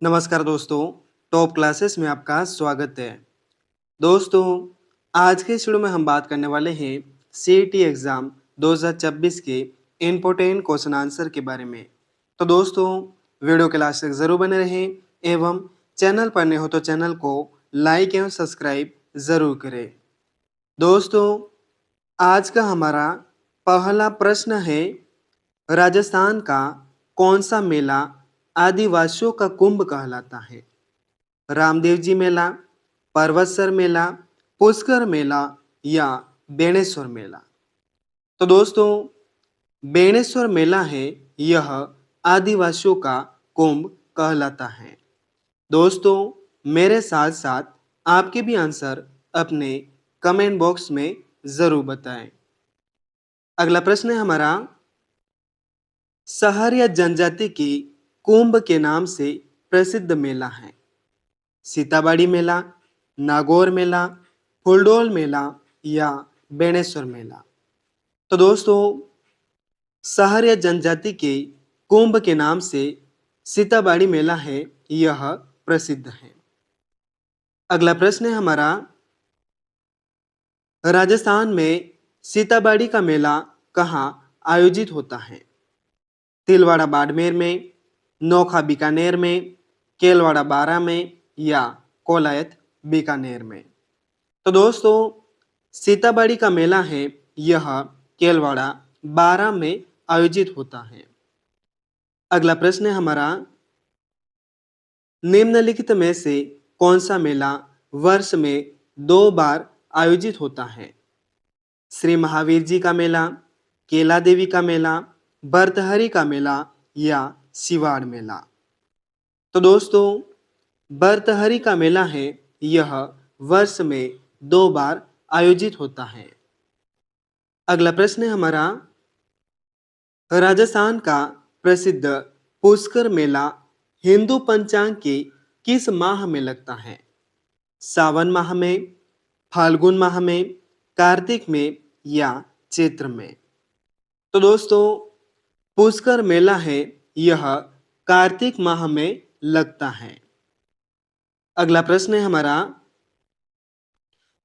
नमस्कार दोस्तों, top classes में आपका स्वागत है। दोस्तों, आज के इस वीडियो में हम बात करने वाले हैं सीईटी एग्ज़ाम 2026 के इम्पोर्टेंट क्वेश्चन आंसर के बारे में। तो दोस्तों, वीडियो के लास्ट तक ज़रूर बने रहें एवं चैनल पर नए हो तो चैनल को लाइक एवं सब्सक्राइब ज़रूर करें। दोस्तों, आज का हमारा पहला प्रश्न है, राजस्थान का कौन सा मेला आदिवासियों का कुंभ कहलाता है? रामदेव जी मेला, पर्वतसर मेला, पुष्कर मेला या बेणेश्वर मेला? तो दोस्तों, बेणेश्वर मेला है, यह आदिवासियों का कुंभ कहलाता है। दोस्तों, मेरे साथ साथ आपके भी आंसर अपने कमेंट बॉक्स में ज़रूर बताएं। अगला प्रश्न है हमारा, सहरिया जनजाति की कुंभ के नाम से प्रसिद्ध मेला है? सीताबाड़ी मेला, नागौर मेला, फुलडोल मेला या बेणेश्वर मेला? तो दोस्तों, सहरिया जनजाति के कुंभ के नाम से सीताबाड़ी मेला है, यह प्रसिद्ध है। अगला प्रश्न है हमारा, राजस्थान में सीताबाड़ी का मेला कहाँ आयोजित होता है? तिलवाड़ा बाड़मेर में, नोखा बीकानेर में, केलवाड़ा बारा में या कोलायत बीकानेर में? तो दोस्तों, सीताबाड़ी का मेला है, यह केलवाड़ा बारा में आयोजित होता है। अगला प्रश्न है हमारा, निम्नलिखित में से कौन सा मेला वर्ष में 2 बार आयोजित होता है? श्री महावीर जी का मेला, केला देवी का मेला, भर्तहरि का मेला या सिवाड़ मेला? तो दोस्तों, भर्तहरि का मेला है, यह वर्ष में 2 बार आयोजित होता है। अगला प्रश्न है हमारा, राजस्थान का प्रसिद्ध पुष्कर मेला हिंदू पंचांग के किस माह में लगता है? सावन माह में, फाल्गुन माह में, कार्तिक में या चैत्र में? तो दोस्तों, पुष्कर मेला है, यह कार्तिक माह में लगता है। अगला प्रश्न है हमारा,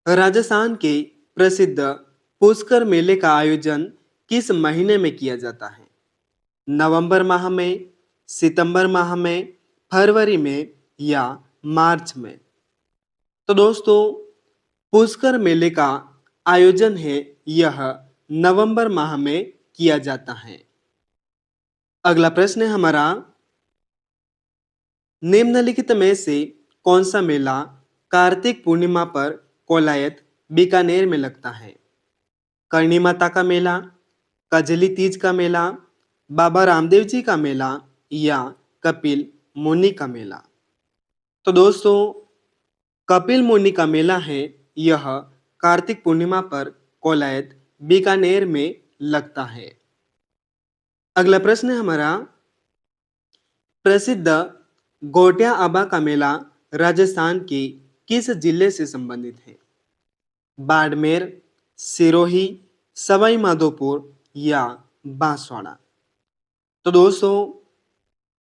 राजस्थान के प्रसिद्ध पुष्कर मेले का आयोजन किस महीने में किया जाता है? नवंबर माह में, सितंबर माह में, फरवरी में या मार्च में? तो दोस्तों, पुष्कर मेले का आयोजन है, यह नवंबर माह में किया जाता है। अगला प्रश्न है हमारा, निम्नलिखित में से कौन सा मेला कार्तिक पूर्णिमा पर कोलायत बीकानेर में लगता है? करणी माता का मेला, कजली तीज का मेला, बाबा रामदेव जी का मेला या कपिल मुनि का मेला? तो दोस्तों, कपिल मुनि का मेला है, यह कार्तिक पूर्णिमा पर कोलायत बीकानेर में लगता है। अगला प्रश्न है हमारा, प्रसिद्ध गोटिया आबा का मेला राजस्थान के किस जिले से संबंधित है? बाड़मेर, सिरोही, सवाई माधोपुर या बांसवाड़ा? तो दोस्तों,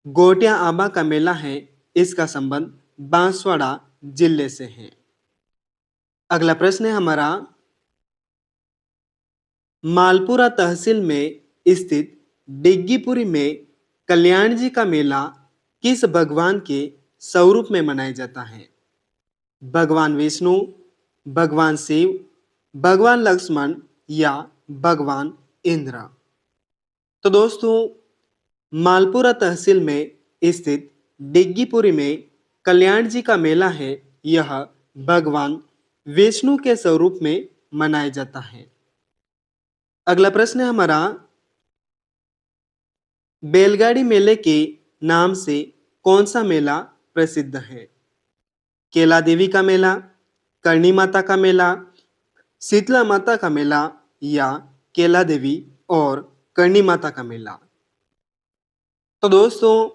गोटिया आबा का मेला है, इसका संबंध बांसवाड़ा जिले से है। अगला प्रश्न है हमारा, मालपुरा तहसील में स्थित डिग्गीपुरी में कल्याण जी का मेला किस भगवान के स्वरूप में मनाया जाता है? भगवान विष्णु, भगवान शिव, भगवान लक्ष्मण या भगवान इंद्र? तो दोस्तों, मालपुरा तहसील में स्थित डिग्गीपुरी में कल्याण जी का मेला है, यह भगवान विष्णु के स्वरूप में मनाया जाता है। अगला प्रश्न है हमारा, बैलगाड़ी मेले के नाम से कौन सा मेला प्रसिद्ध है? केला देवी का मेला, करणी माता का मेला, शीतला माता का मेला या केला देवी और करणी माता का मेला? तो दोस्तों,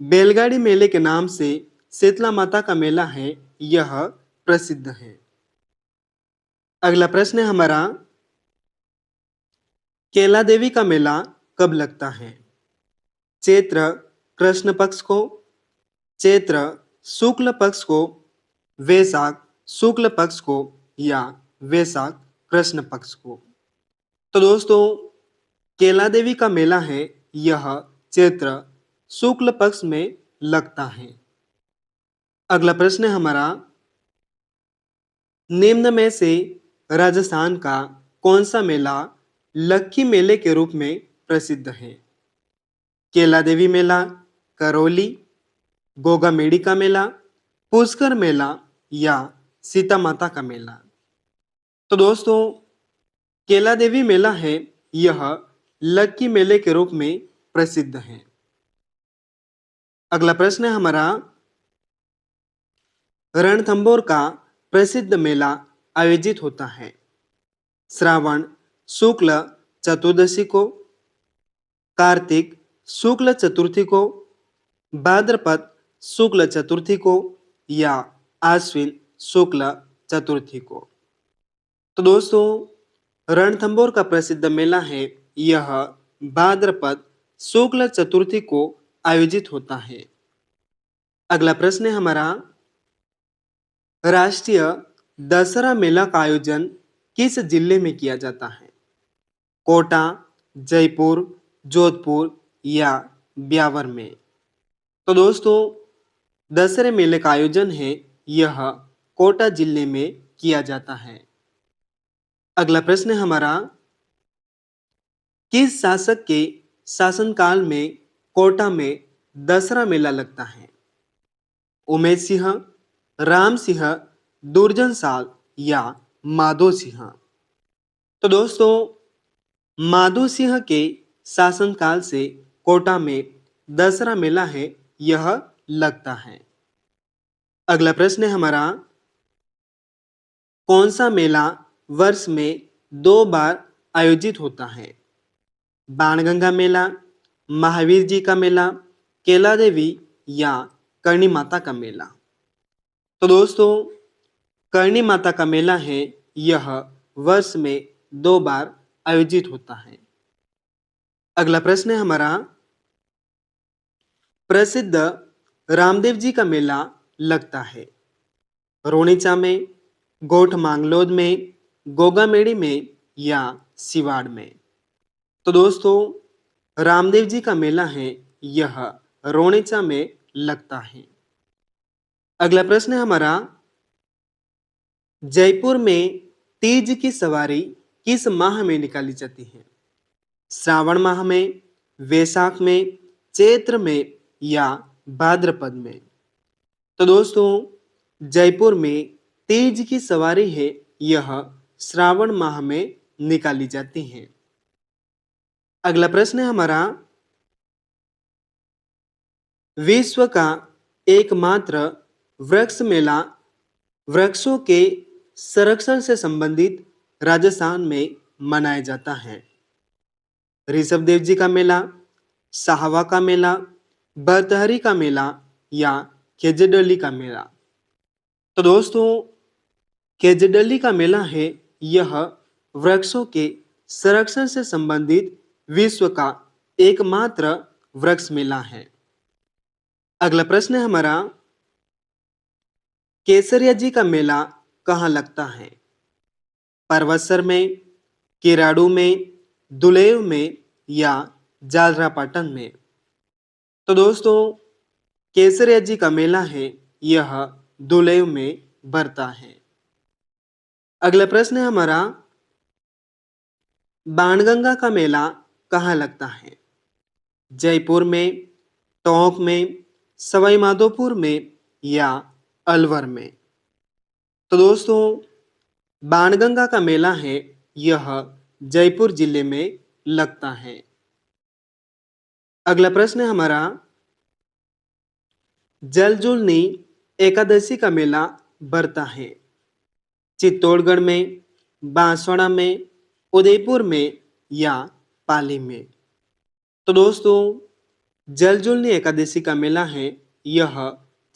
बैलगाड़ी मेले के नाम से शीतला माता का मेला है, यह प्रसिद्ध है। अगला प्रश्न है हमारा, केला देवी का मेला कब लगता है? चैत्र कृष्ण पक्ष को, चैत्र शुक्ल पक्ष को, वैशाख शुक्ल पक्ष को या वैशाख कृष्ण पक्ष को। तो दोस्तों केला देवी का मेला है यह चैत्र शुक्ल पक्ष में लगता है। अगला प्रश्न है हमारा, निम्न में से राजस्थान का कौन सा मेला लक्की मेले के रूप में प्रसिद्ध है? केला देवी मेला, करौली, गोगा मेड़ी का मेला, पुष्कर मेला या सीता माता का मेला। तो दोस्तों केला देवी मेला है यह लक्की मेले के रूप में प्रसिद्ध है। अगला प्रश्न है हमारा, रणथंभौर का प्रसिद्ध मेला आयोजित होता है श्रावण शुक्ल चतुर्दशी को, कार्तिक शुक्ल चतुर्थी को, भाद्रपद शुक्ल चतुर्थी को या आश्विन शुक्ल चतुर्थी को। तो दोस्तों रणथंभौर का प्रसिद्ध मेला है यह भाद्रपद शुक्ल चतुर्थी को आयोजित होता है। अगला प्रश्न है हमारा, राष्ट्रीय दशहरा मेला का आयोजन किस जिले में किया जाता है? कोटा, जयपुर, जोधपुर या ब्यावर में। तो दोस्तों दशहरे मेले का आयोजन है यह कोटा जिले में किया जाता है। अगला प्रश्न है हमारा, किस शासक के शासनकाल में कोटा में दशहरा मेला लगता है? उमेश सिंह, राम सिंह, दुर्जन साल या माधो सिंह। तो दोस्तों माधो सिंह के शासनकाल से कोटा में दशहरा मेला है यह लगता है। अगला प्रश्न है हमारा, कौन सा मेला वर्ष में 2 बार आयोजित होता है? बाणगंगा मेला, महावीर जी का मेला, केला देवी या करणी माता का मेला। तो दोस्तों करणी माता का मेला है यह वर्ष में 2 बार आयोजित होता है। अगला प्रश्न है हमारा, प्रसिद्ध रामदेव जी का मेला लगता है रोनिचा में, गोठ मांगलोद में, गोगामेड़ी में या सिवाड़ में। तो दोस्तों रामदेव जी का मेला है यह रोनिचा में लगता है। अगला प्रश्न है हमारा, जयपुर में तीज की सवारी किस माह में निकाली जाती है? श्रावण माह में, वैशाख में, चैत्र में या भाद्रपद में। तो दोस्तों जयपुर में तीज की सवारी है यह श्रावण माह में निकाली जाती है। अगला प्रश्न है हमारा, विश्व का एकमात्र वृक्ष मेला वृक्षों के संरक्षण से संबंधित राजस्थान में मनाया जाता है। ऋषभ देव जी का मेला, साहवा का मेला, बरतहरी का मेला या केजडली का मेला। तो दोस्तों केजडली का मेला है यह वृक्षों के संरक्षण से संबंधित विश्व का एकमात्र वृक्ष मेला है। अगला प्रश्न है हमारा, केसरिया जी का मेला कहाँ लगता है? परवसर में, किराड़ू में, दुलेव में या जालरापाटन में। तो दोस्तों केसरिया जी का मेला है यह दुलेव में भरता है। अगला प्रश्न है हमारा, बाणगंगा का मेला कहाँ लगता है? जयपुर में, टोंक में, सवाई माधोपुर में या अलवर में। तो दोस्तों बाणगंगा का मेला है यह जयपुर जिले में लगता है। अगला प्रश्न है हमारा, जलजूलनी एकादशी का मेला भरता है चित्तौड़गढ़ में, बांसवाड़ा में, उदयपुर में या पाली में। तो दोस्तों जलजूलनी एकादशी का मेला है यह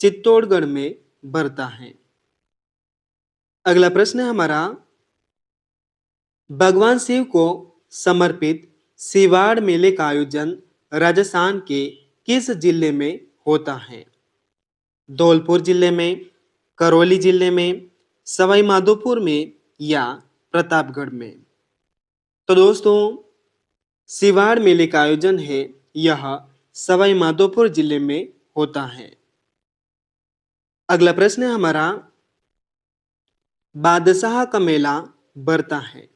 चित्तौड़गढ़ में भरता है। अगला प्रश्न है हमारा, भगवान शिव को समर्पित सिवाड़ मेले का आयोजन राजस्थान के किस जिले में होता है? धौलपुर जिले में, करौली जिले में, सवाई माधोपुर में या प्रतापगढ़ में? तो दोस्तों सिवाड़ मेले का आयोजन है यह सवाई माधोपुर जिले में होता है। अगला प्रश्न है हमारा, बादशाह का मेला बरता है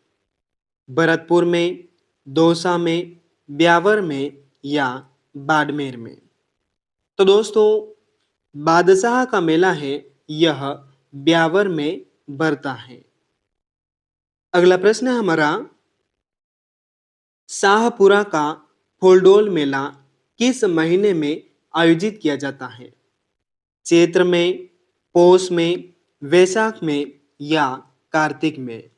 भरतपुर में, दौसा में, ब्यावर में या बाड़मेर में? तो दोस्तों बादशाह का मेला है यह ब्यावर में बरता है। अगला प्रश्न है हमारा, शाहपुरा का फूलडोल मेला किस महीने में आयोजित किया जाता है? चैत्र में, पौष में, वैशाख में या कार्तिक में?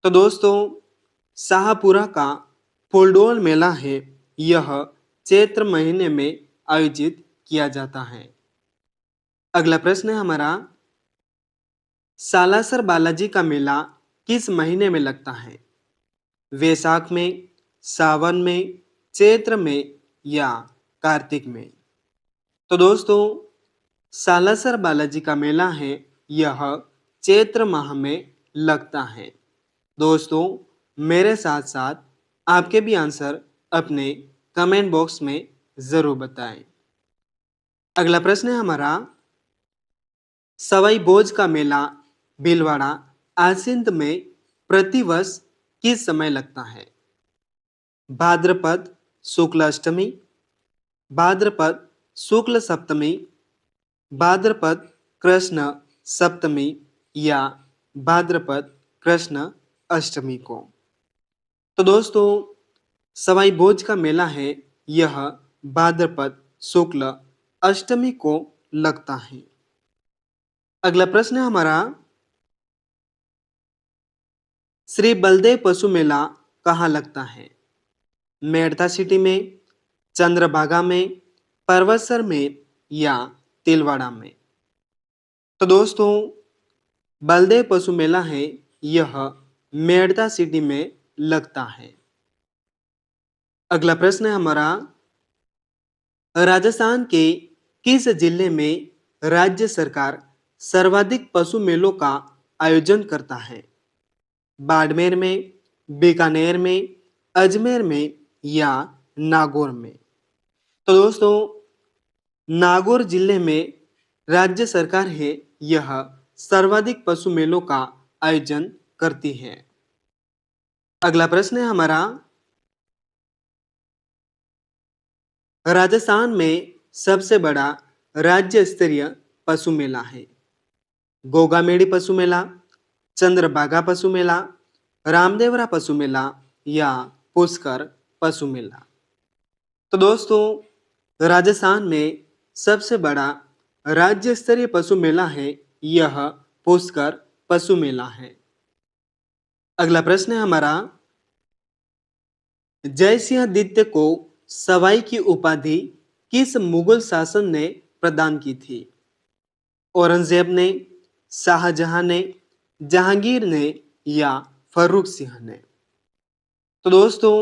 तो दोस्तों शाहपुरा का फूलडोल मेला है यह चैत्र महीने में आयोजित किया जाता है। अगला प्रश्न है हमारा, सालासर बालाजी का मेला किस महीने में लगता है? वैशाख में, सावन में, चैत्र में या कार्तिक में? तो दोस्तों सालासर बालाजी का मेला है यह चैत्र माह में लगता है। दोस्तों मेरे साथ साथ आपके भी आंसर अपने कमेंट बॉक्स में ज़रूर बताएं। अगला प्रश्न है हमारा, सवाई भोज का मेला भीलवाड़ा आसिन में प्रतिवर्ष किस समय लगता है? भाद्रपद शुक्ल अष्टमी, भाद्रपद शुक्ल सप्तमी, भाद्रपद कृष्ण सप्तमी या भाद्रपद कृष्ण अष्टमी को? तो दोस्तों सवाई भोज का मेला है यह भाद्रपद शुक्ल अष्टमी को लगता है। अगला प्रश्न है हमारा, श्री बलदेव पशु मेला कहाँ लगता है? मेड़ता सिटी में, चंद्रभागा में, परवसर में या तिलवाड़ा में? तो दोस्तों बलदेव पशु मेला है यह मेड़ता सिटी में लगता है। अगला प्रश्न है हमारा, राजस्थान के किस जिले में राज्य सरकार सर्वाधिक पशु मेलों का आयोजन करता है? बाड़मेर में, बीकानेर में, अजमेर में या नागौर में? तो दोस्तों नागौर जिले में राज्य सरकार है यह सर्वाधिक पशु मेलों का आयोजन करती है। अगला प्रश्न है हमारा, राजस्थान में सबसे बड़ा राज्य स्तरीय पशु मेला है? गोगामेड़ी पशु मेला, चंद्रभागा पशु मेला, रामदेवरा पशु मेला या पुष्कर पशु मेला? तो दोस्तों राजस्थान में सबसे बड़ा राज्य स्तरीय पशु मेला है यह पुष्कर पशु मेला है। अगला प्रश्न है हमारा, जयसिंहादित्य को सवाई की उपाधि किस मुगल शासन ने प्रदान की थी? औरंगजेब ने, शाहजहां ने, जहांगीर ने या फर्रुख सिंह ने? तो दोस्तों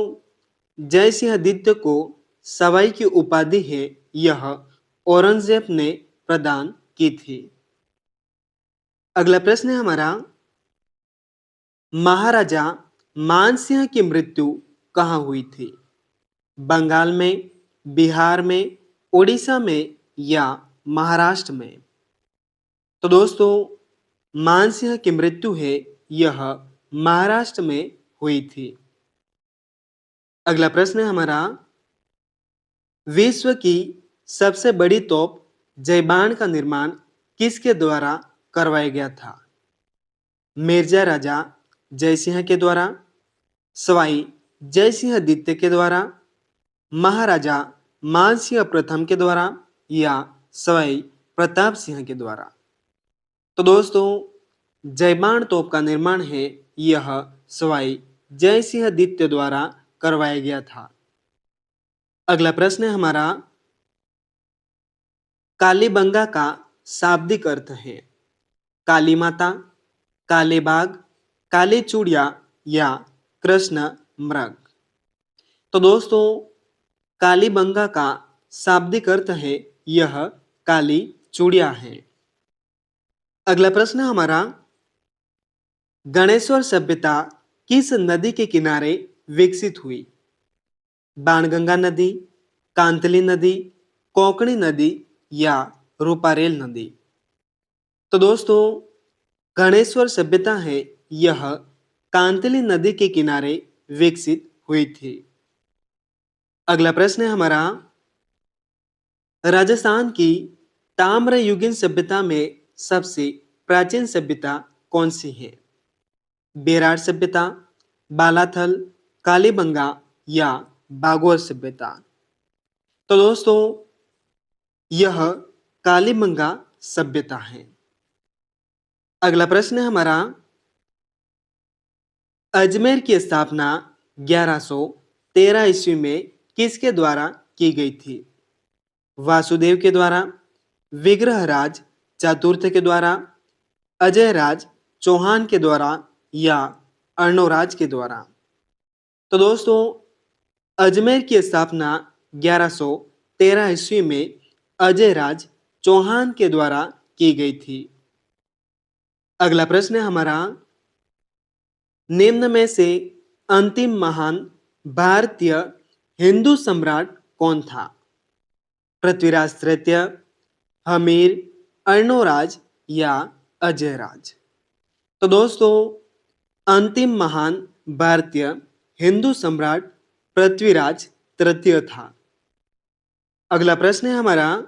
जयसिंहादित्य को सवाई की उपाधि है यह औरंगजेब ने प्रदान की थी। अगला प्रश्न है हमारा, महाराजा मानसिंह की मृत्यु कहाँ हुई थी? बंगाल में, बिहार में, उड़ीसा में या महाराष्ट्र में? तो दोस्तों मानसिंह की मृत्यु है यह महाराष्ट्र में हुई थी। अगला प्रश्न है हमारा, विश्व की सबसे बड़ी तोप जयबान का निर्माण किसके द्वारा करवाया गया था? मिर्जा राजा जयसिंह के द्वारा, सवाई जयसिंहादित्य के द्वारा, महाराजा मानसिंह प्रथम के द्वारा या सवाई प्रताप सिंह के द्वारा? तो दोस्तों जयबान तोप का निर्माण है यह सवाई जयसिंहादित्य द्वारा करवाया गया था। अगला प्रश्न है हमारा, कालीबंगा का शाब्दिक अर्थ है? काली माता, काले बाग, काली चूड़िया या कृष्ण मृग? तो दोस्तों कालीबंगा का शाब्दिक अर्थ है यह काली चूड़ियां हैं। अगला प्रश्न हमारा, गणेश्वर सभ्यता किस नदी के किनारे विकसित हुई? बाणगंगा नदी, कांतली नदी, कोंकणी नदी या रूपारेल नदी? तो दोस्तों, गणेश्वर सभ्यता है यह कांतली नदी के किनारे विकसित हुई थी। अगला प्रश्न है हमारा, राजस्थान की ताम्रयुगीन सभ्यता में सबसे प्राचीन सभ्यता कौन सी है? बेरार सभ्यता, बालाथल, कालीबंगा या बागोर सभ्यता? तो दोस्तों, यह कालीबंगा सभ्यता है। अगला प्रश्न है हमारा, अजमेर की स्थापना 1113 ईस्वी में किसके द्वारा की गई थी? वासुदेव के द्वारा, विग्रहराज चतुर्थ के द्वारा, अजय राज चौहान के द्वारा या अर्णोराज के द्वारा? तो दोस्तों, अजमेर की स्थापना 1113 ईस्वी में अजय राज चौहान के द्वारा की गई थी। अगला प्रश्न है हमारा, निम्न में से अंतिम महान भारतीय हिंदू सम्राट कौन था? पृथ्वीराज तृतीय, हमीर, अर्णोराज या अजयराज? तो दोस्तों, अंतिम महान भारतीय हिंदू सम्राट पृथ्वीराज तृतीय था। अगला प्रश्न है हमारा,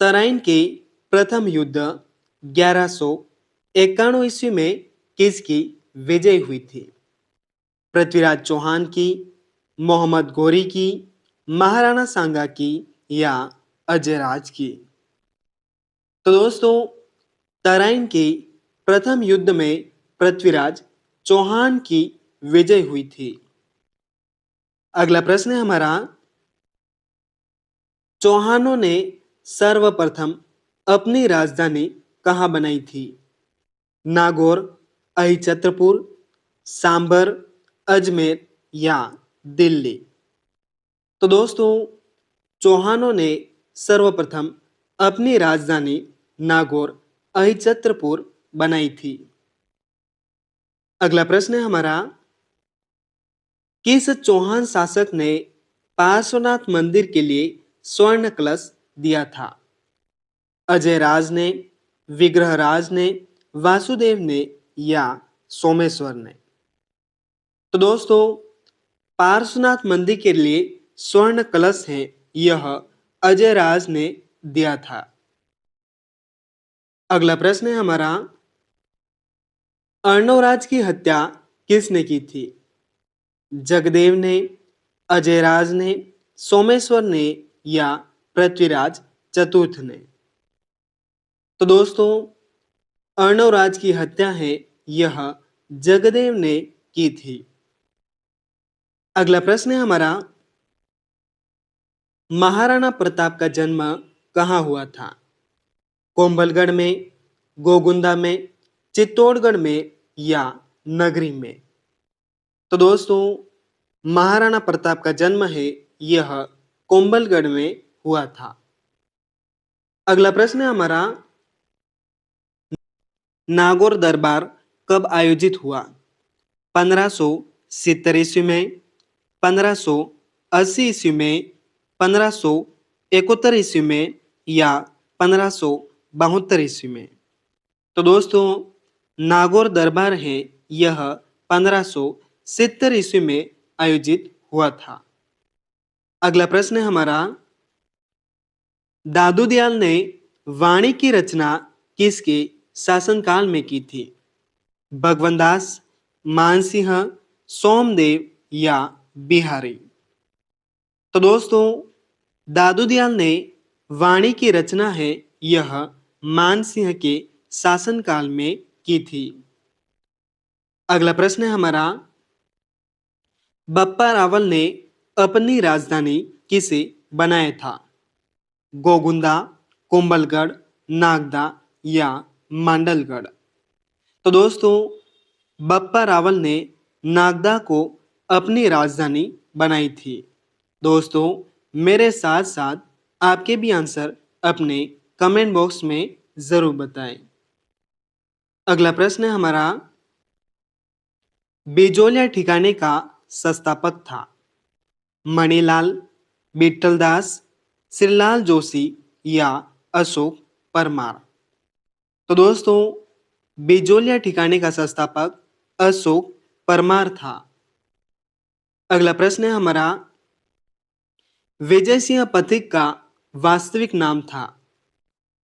तराइन के प्रथम युद्ध 1191 ईस्वी में किसकी विजय हुई थी? पृथ्वीराज चौहान की, मोहम्मद गौरी की, महाराणा सांगा की या अजयराज की? तो दोस्तों, तराइन के प्रथम युद्ध में पृथ्वीराज चौहान की विजय हुई थी। अगला प्रश्न है हमारा, चौहानों ने सर्वप्रथम अपनी राजधानी कहां बनाई थी? नागौर, अहिछत्रपुर, सांबर, अजमेर या दिल्ली? तो दोस्तों, चौहानों ने सर्वप्रथम अपनी राजधानी नागौर, अहिछत्रपुर बनाई थी। अगला प्रश्न है हमारा, किस चौहान शासक ने पार्श्वनाथ मंदिर के लिए स्वर्ण कलश दिया था? अजयराज ने, विग्रहराज ने, वासुदेव ने या सोमेश्वर ने? तो दोस्तों, पार्श्वनाथ मंदिर के लिए स्वर्ण कलश है यह अजयराज ने दिया था। अगला प्रश्न है हमारा, अर्णोराज की हत्या किसने की थी? जगदेव ने, अजयराज ने, सोमेश्वर ने या पृथ्वीराज चतुर्थ ने? तो दोस्तों, अर्णोराज की हत्या है यह जगदेव ने की थी। अगला प्रश्न है हमारा, महाराणा प्रताप का जन्म कहाँ हुआ था? कोंभलगढ़ में, गोगुंदा में, चित्तौड़गढ़ में या नगरी में? तो दोस्तों, महाराणा प्रताप का जन्म है यह कोंभलगढ़ में हुआ था। अगला प्रश्न है हमारा, नागौर दरबार कब आयोजित हुआ? 1570 ईस्वी में, 1580 ईस्वी में, 1571 ईस्वी में या 1572 ईस्वी में? तो दोस्तों, नागौर दरबार है यह 1570 ईस्वी में आयोजित हुआ था। अगला प्रश्न है हमारा, दादू दयाल ने वाणी की रचना किसके शासनकाल में की थी? भगवान दास, मानसिंह, सोमदेव या बिहारी? तो दोस्तों, दादू दयाल ने वाणी की रचना है यह मानसिंह के शासनकाल में की थी। अगला प्रश्न है हमारा, बप्पा रावल ने अपनी राजधानी किसे बनाया था? गोगुंदा, कुंभलगढ़, नागदा या मांडलगढ़? तो दोस्तों, बप्पा रावल ने नागदा को अपनी राजधानी बनाई थी। दोस्तों, मेरे साथ साथ आपके भी आंसर अपने कमेंट बॉक्स में ज़रूर बताएं। अगला प्रश्न है हमारा, बिजोलिया ठिकाने का संस्थापक था मणिलाल, विठलदास, श्रीलाल जोशी या अशोक परमार। तो दोस्तों, बिजोलिया ठिकाने का संस्थापक अशोक परमार था। अगला प्रश्न है हमारा, विजय सिंह पथिक का वास्तविक नाम था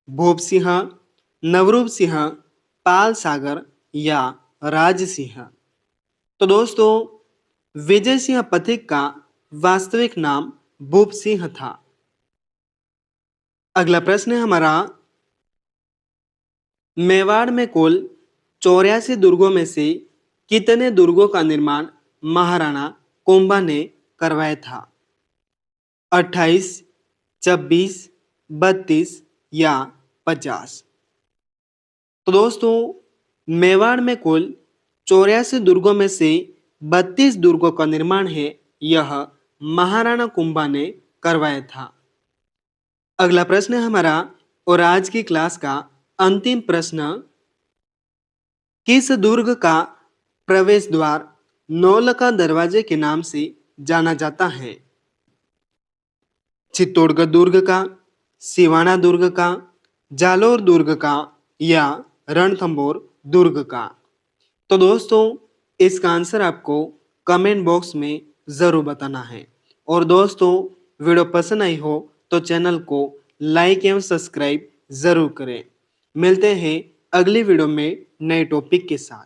भूप सिंह, नवरूप सिंह, पाल सागर या राज सिंह। तो दोस्तों, विजय सिंह पथिक का वास्तविक नाम भूप सिंह था। अगला प्रश्न है हमारा, मेवाड़ में कुल 84 दुर्गों में से कितने दुर्गों का निर्माण महाराणा कुंभा ने करवाया था? 28, 26, 32 या 50। तो दोस्तों, मेवाड़ में कुल 84 दुर्गों में से 32 दुर्गों का निर्माण है यह महाराणा कुंभा ने करवाया था। अगला प्रश्न है हमारा, और आज की क्लास का अंतिम प्रश्न, किस दुर्ग का प्रवेश द्वार नौलखा दरवाजे के नाम से जाना जाता है? चित्तौड़गढ़ दुर्ग का, सिवाना दुर्ग का, जालोर दुर्ग का या रणथंभौर दुर्ग का? तो दोस्तों, इसका आंसर आपको कमेंट बॉक्स में ज़रूर बताना है। और दोस्तों, वीडियो पसंद आई हो तो चैनल को लाइक एवं सब्सक्राइब ज़रूर करें। मिलते हैं अगली वीडियो में नए टॉपिक के साथ।